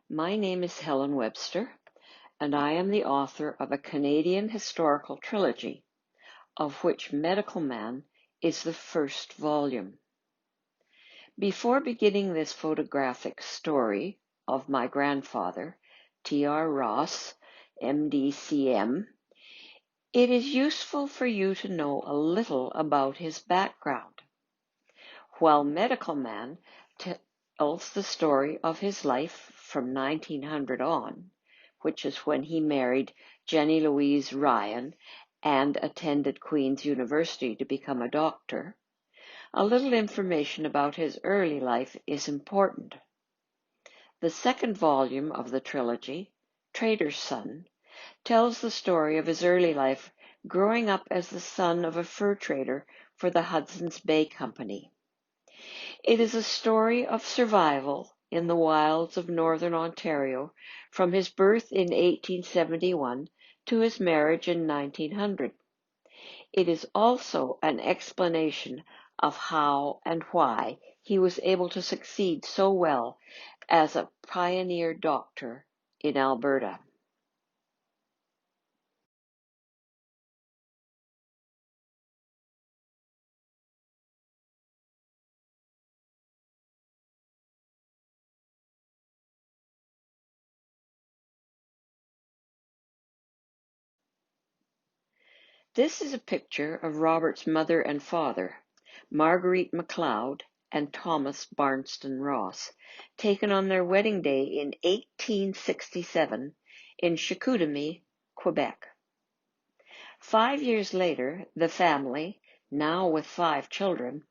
My name is Helen Webster, and I am the author of a Canadian historical trilogy, of which Medical Man is the first volume. Before beginning this photographic story of my grandfather, T.R. Ross, MD.CM, it is useful for you to know a little about his background. While Medical Man tells the story of his life from 1900 on, which is when he married Jenny Louise Ryan and attended Queen's University to become a doctor, a little information about his early life is important. The second volume of the trilogy, Trader's Son, tells the story of his early life growing up as the son of a fur trader for the Hudson's Bay Company. It is a story of survival in the wilds of northern Ontario from his birth in 1871 to his marriage in 1900. It is also an explanation of how and why he was able to succeed so well as a pioneer doctor in Alberta. This is a picture of Robert's mother and father, Marguerite MacLeod and Thomas Barnston Ross, taken on their wedding day in 1867 in Chicoutimi, Quebec. 5 years later, the family, now with 5 children,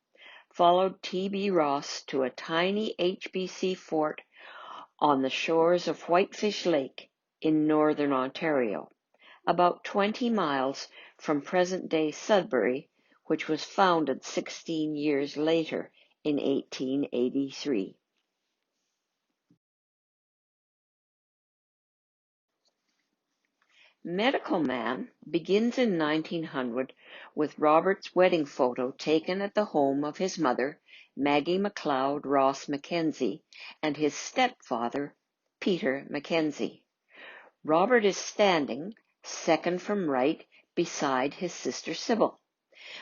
followed T.B. Ross to a tiny HBC fort on the shores of Whitefish Lake in northern Ontario, about 20 miles from present-day Sudbury, which was founded 16 years later in 1883. Medical Man begins in 1900 with Robert's wedding photo taken at the home of his mother, Maggie MacLeod Ross Mackenzie, and his stepfather, Peter Mackenzie. Robert is standing, second from right, beside his sister Sybil,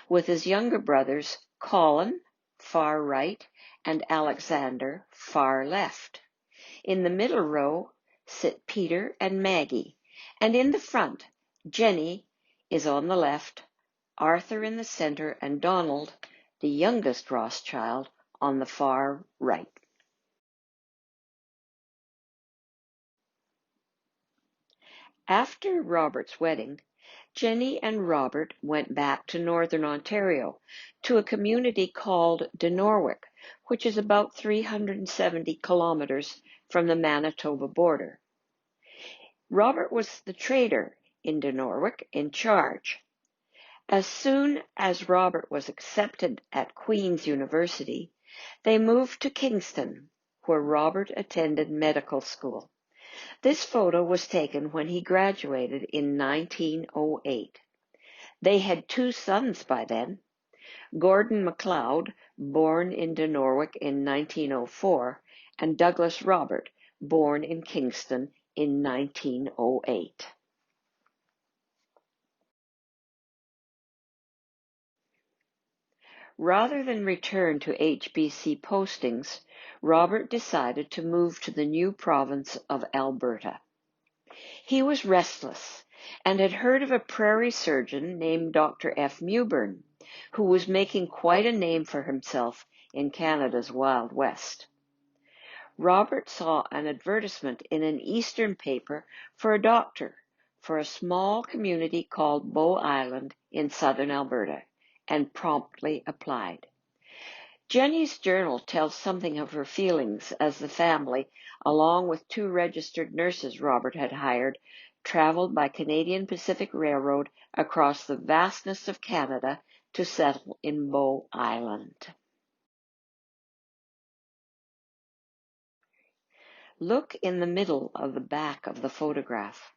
with his younger brothers Colin, far right, and Alexander, far left. In the middle row sit Peter and Maggie, and in the front, Jenny is on the left, Arthur in the center, and Donald, the youngest Rothschild, on the far right. After Robert's wedding, Jenny and Robert went back to northern Ontario, to a community called Denorwick, which is about 370 kilometers from the Manitoba border. Robert was the trader in Denorwick in charge. As soon as Robert was accepted at Queen's University, they moved to Kingston, where Robert attended medical school. This photo was taken when he graduated in 1908. They had 2 sons by then, Gordon MacLeod, born in Denorwick in 1904, and Douglas Robert, born in Kingston in 1908. Rather than return to HBC postings, Robert decided to move to the new province of Alberta. He was restless and had heard of a prairie surgeon named Dr. F. Mewburn, who was making quite a name for himself in Canada's Wild West. Robert saw an advertisement in an eastern paper for a doctor for a small community called Bow Island in southern Alberta, and promptly applied. Jenny's journal tells something of her feelings as the family, along with 2 registered nurses Robert had hired, traveled by Canadian Pacific Railroad across the vastness of Canada to settle in Bow Island. Look in the middle of the back of the photograph.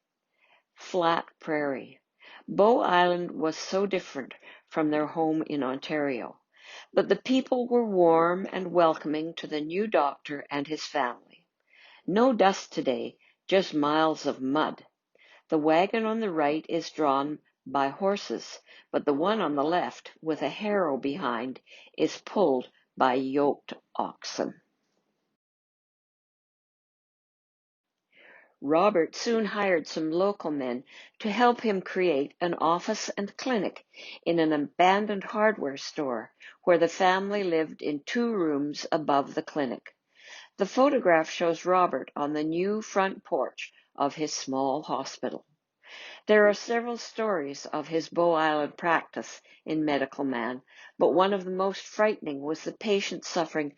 Flat prairie. Bow Island was so different from their home in Ontario, but the people were warm and welcoming to the new doctor and his family. No dust today, just miles of mud. The wagon on the right is drawn by horses, but the one on the left, with a harrow behind, is pulled by yoked oxen. Robert soon hired some local men to help him create an office and clinic in an abandoned hardware store where the family lived in 2 rooms above the clinic. The photograph shows Robert on the new front porch of his small hospital. There are several stories of his Bow Island practice in Medical Man, but one of the most frightening was the patient suffering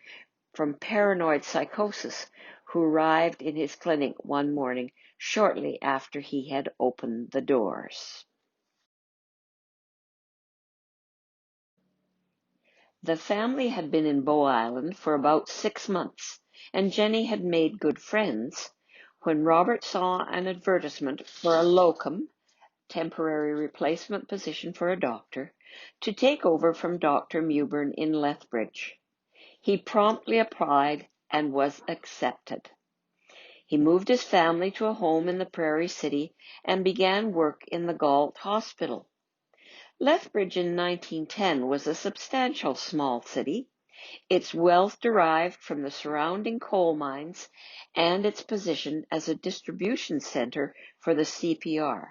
from paranoid psychosis who arrived in his clinic one morning shortly after he had opened the doors. The family had been in Bow Island for about 6 months, and Jenny had made good friends when Robert saw an advertisement for a locum, temporary replacement position for a doctor, to take over from Dr. Mewburn in Lethbridge. He promptly applied and was accepted. He moved his family to a home in the Prairie City and began work in the Galt Hospital. Lethbridge in 1910 was a substantial small city. Its wealth derived from the surrounding coal mines and its position as a distribution center for the CPR.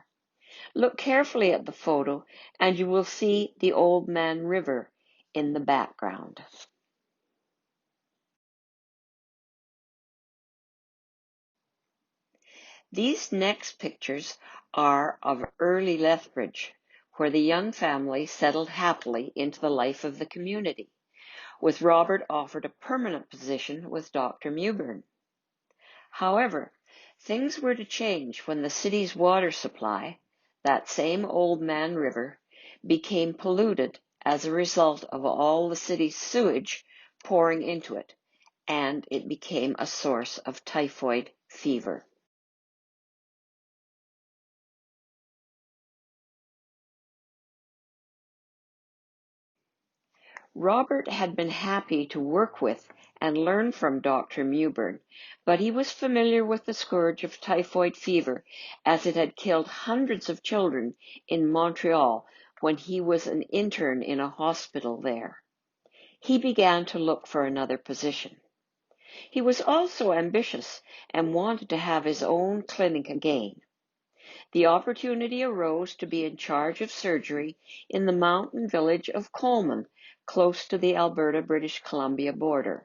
Look carefully at the photo and you will see the Old Man River in the background. These next pictures are of early Lethbridge, where the young family settled happily into the life of the community, with Robert offered a permanent position with Dr. Mewburn. However, things were to change when the city's water supply, that same Old Man River, became polluted as a result of all the city's sewage pouring into it, and it became a source of typhoid fever. Robert had been happy to work with and learn from Dr. Mewburn, but he was familiar with the scourge of typhoid fever as it had killed hundreds of children in Montreal when he was an intern in a hospital there. He began to look for another position. He was also ambitious and wanted to have his own clinic again. The opportunity arose to be in charge of surgery in the mountain village of Coleman, close to the Alberta-British Columbia border.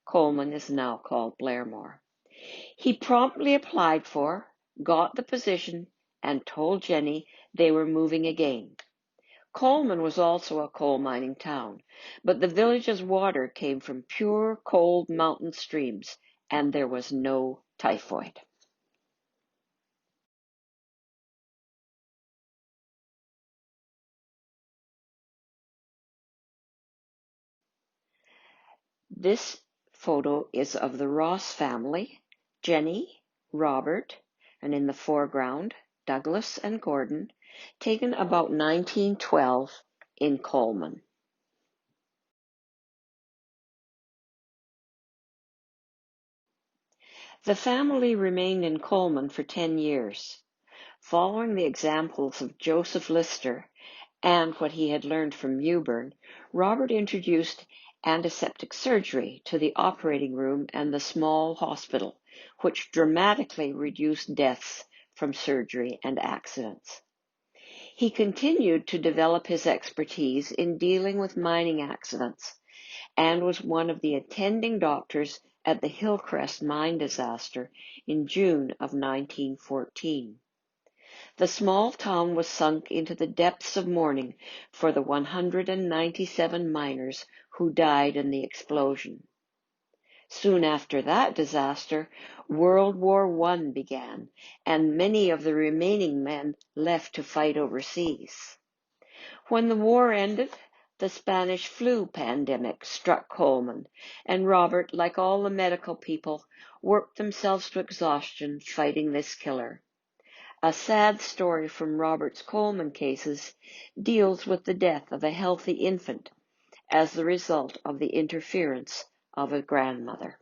Coleman is now called Blairmore. He promptly applied for, got the position, and told Jenny they were moving again. Coleman was also a coal mining town, but the village's water came from pure, cold mountain streams, and there was no typhoid. This photo is of the Ross family, Jenny, Robert, and in the foreground, Douglas and Gordon, taken about 1912 in Coleman. The family remained in Coleman for 10 years. Following the examples of Joseph Lister and what he had learned from Mewburn, Robert introduced antiseptic surgery to the operating room and the small hospital, which dramatically reduced deaths from surgery and accidents. He continued to develop his expertise in dealing with mining accidents and was one of the attending doctors at the Hillcrest mine disaster in June of 1914. The small town was sunk into the depths of mourning for the 197 miners who died in the explosion. Soon after that disaster, World War I began, and many of the remaining men left to fight overseas. When the war ended, the Spanish flu pandemic struck Coleman, and Robert, like all the medical people, worked themselves to exhaustion fighting this killer. A sad story from Robert's Coleman cases deals with the death of a healthy infant as the result of the interference of a grandmother.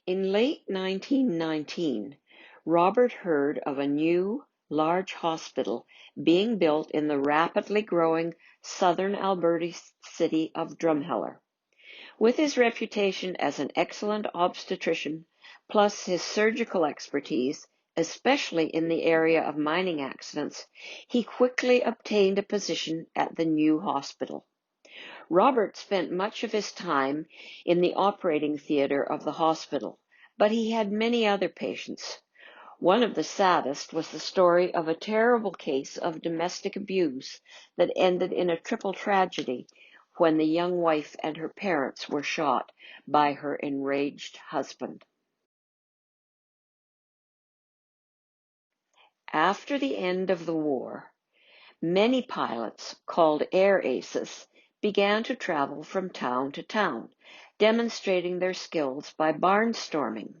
In late 1919, Robert heard of a new, large hospital being built in the rapidly growing southern Alberta city of Drumheller. With his reputation as an excellent obstetrician, plus his surgical expertise, especially in the area of mining accidents, he quickly obtained a position at the new hospital. Robert spent much of his time in the operating theatre of the hospital, but he had many other patients. One of the saddest was the story of a terrible case of domestic abuse that ended in a triple tragedy when the young wife and her parents were shot by her enraged husband. After the end of the war, many pilots, called air aces, began to travel from town to town, demonstrating their skills by barnstorming.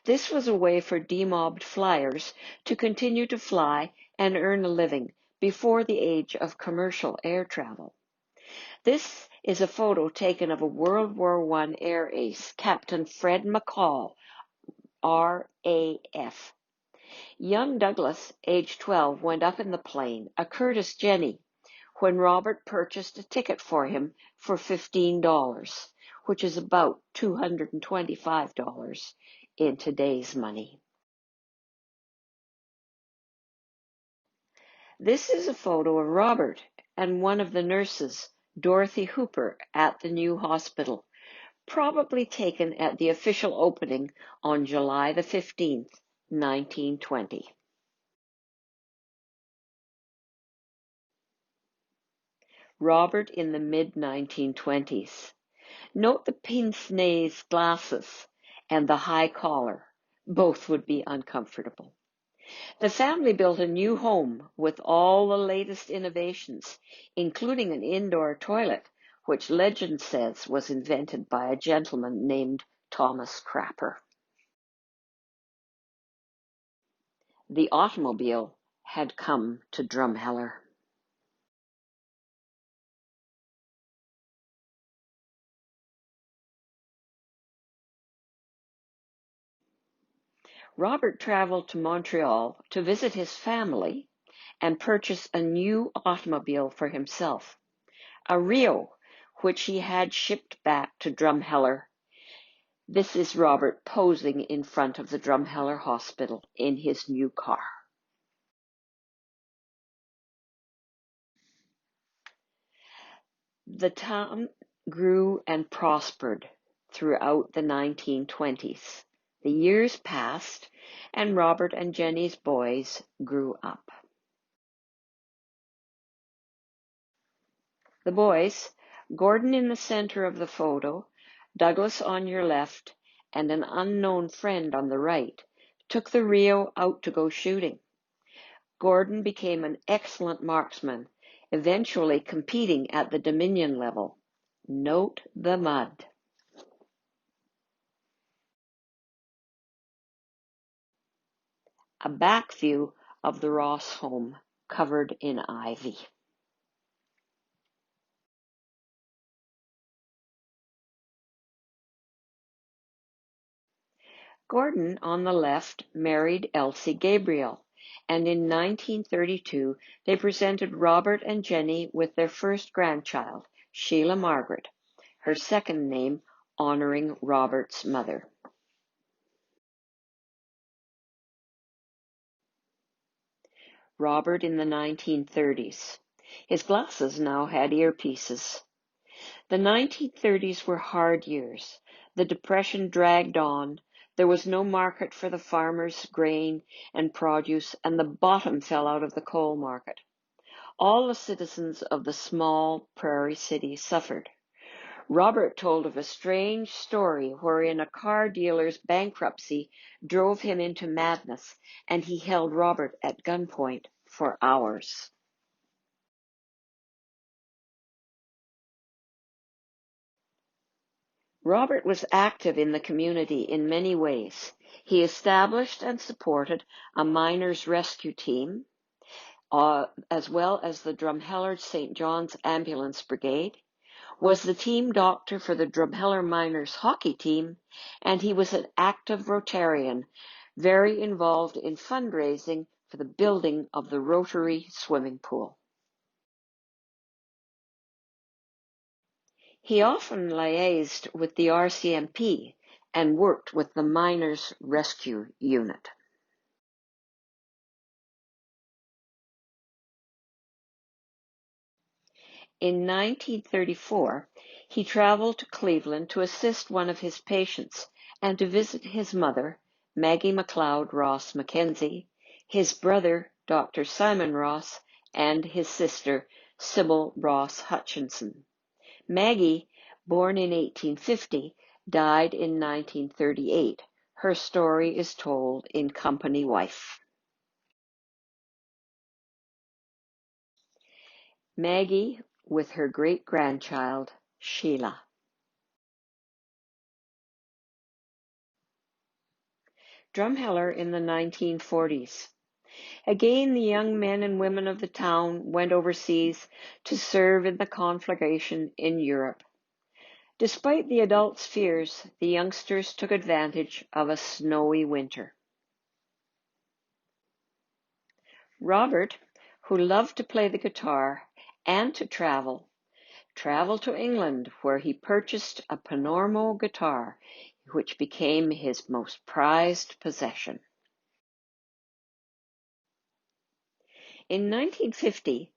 This was a way for demobbed flyers to continue to fly and earn a living before the age of commercial air travel. This is a photo taken of a World War I air ace, Captain Fred McCall, RAF. Young Douglas, age 12, went up in the plane, a Curtiss Jenny, when Robert purchased a ticket for him for $15, which is about $225 in today's money. This is a photo of Robert and one of the nurses, Dorothy Hooper, at the new hospital, probably taken at the official opening on July the 15th, 1920. Robert in the mid-1920s. Note the pince-nez glasses and the high collar. Both would be uncomfortable. The family built a new home with all the latest innovations, including an indoor toilet, which legend says was invented by a gentleman named Thomas Crapper. The automobile had come to Drumheller. Robert traveled to Montreal to visit his family and purchase a new automobile for himself, a Rio, which he had shipped back to Drumheller. This is Robert posing in front of the Drumheller Hospital in his new car. The town grew and prospered throughout the 1920s. The years passed, and Robert and Jenny's boys grew up. The boys, Gordon in the center of the photo, Douglas on your left, and an unknown friend on the right, took the Rio out to go shooting. Gordon became an excellent marksman, eventually competing at the Dominion level. Note the mud. A back view of the Ross home covered in ivy. Gordon, on the left, married Elsie Gabriel, and in 1932 they presented Robert and Jenny with their first grandchild, Sheila Margaret, her second name honoring Robert's mother. Robert in the 1930s. His glasses now had earpieces. The 1930s were hard years. The Depression dragged on. There was no market for the farmers' grain and produce, and the bottom fell out of the coal market. All the citizens of the small prairie city suffered. Robert told of a strange story wherein a car dealer's bankruptcy drove him into madness, and he held Robert at gunpoint for hours. Robert was active in the community in many ways. He established and supported a miners' rescue team, as well as the Drumheller St. John's Ambulance Brigade. was the team doctor for the Drumheller Miners hockey team, and he was an active Rotarian, very involved in fundraising for the building of the Rotary swimming pool. He often liaised with the RCMP and worked with the Miners Rescue Unit. In 1934, he traveled to Cleveland to assist one of his patients and to visit his mother, Maggie McLeod Ross Mackenzie, his brother, Dr. Simon Ross, and his sister, Sybil Ross Hutchinson. Maggie, born in 1850, died in 1938. Her story is told in Company Wife. Maggie with her great-grandchild, Sheila. Drumheller in the 1940s. Again, the young men and women of the town went overseas to serve in the conflagration in Europe. Despite the adults' fears, the youngsters took advantage of a snowy winter. Robert, who loved to play the guitar and to traveled to England, where he purchased a Panormo guitar, which became his most prized possession. In 1950,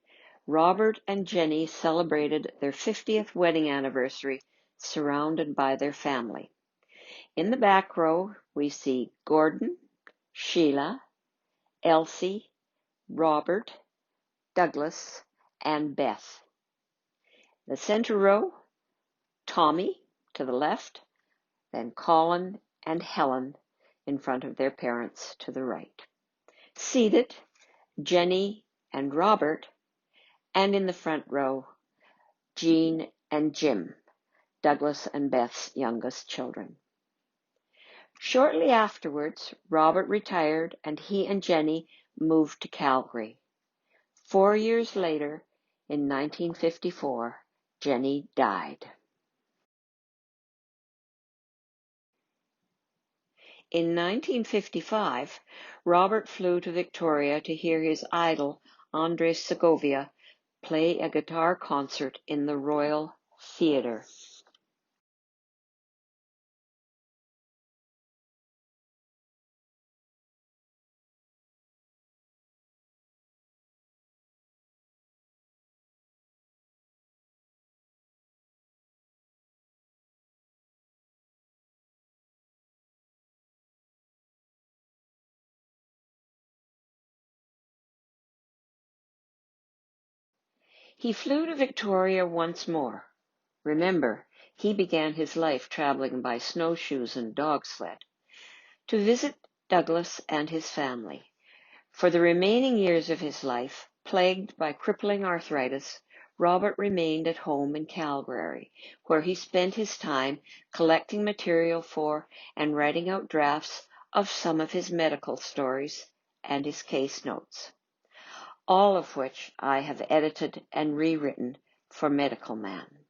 Robert and Jenny celebrated their 50th wedding anniversary surrounded by their family. In the back row, we see Gordon, Sheila, Elsie, Robert, Douglas, and Beth. The center row, Tommy to the left, then Colin and Helen in front of their parents to the right. Seated, Jenny and Robert, and in the front row, Jean and Jim, Douglas and Beth's youngest children. Shortly afterwards, Robert retired and he and Jenny moved to Calgary. 4 years later, in 1954, Jenny died. In 1955, Robert flew to Victoria to hear his idol, Andres Segovia, play a guitar concert in the Royal Theatre. He flew to Victoria once more. Remember, he began his life traveling by snowshoes and dog sled, to visit Douglas and his family. For the remaining years of his life, plagued by crippling arthritis, Robert remained at home in Calgary, where he spent his time collecting material for and writing out drafts of some of his medical stories and his case notes, all of which I have edited and rewritten for Medical Man.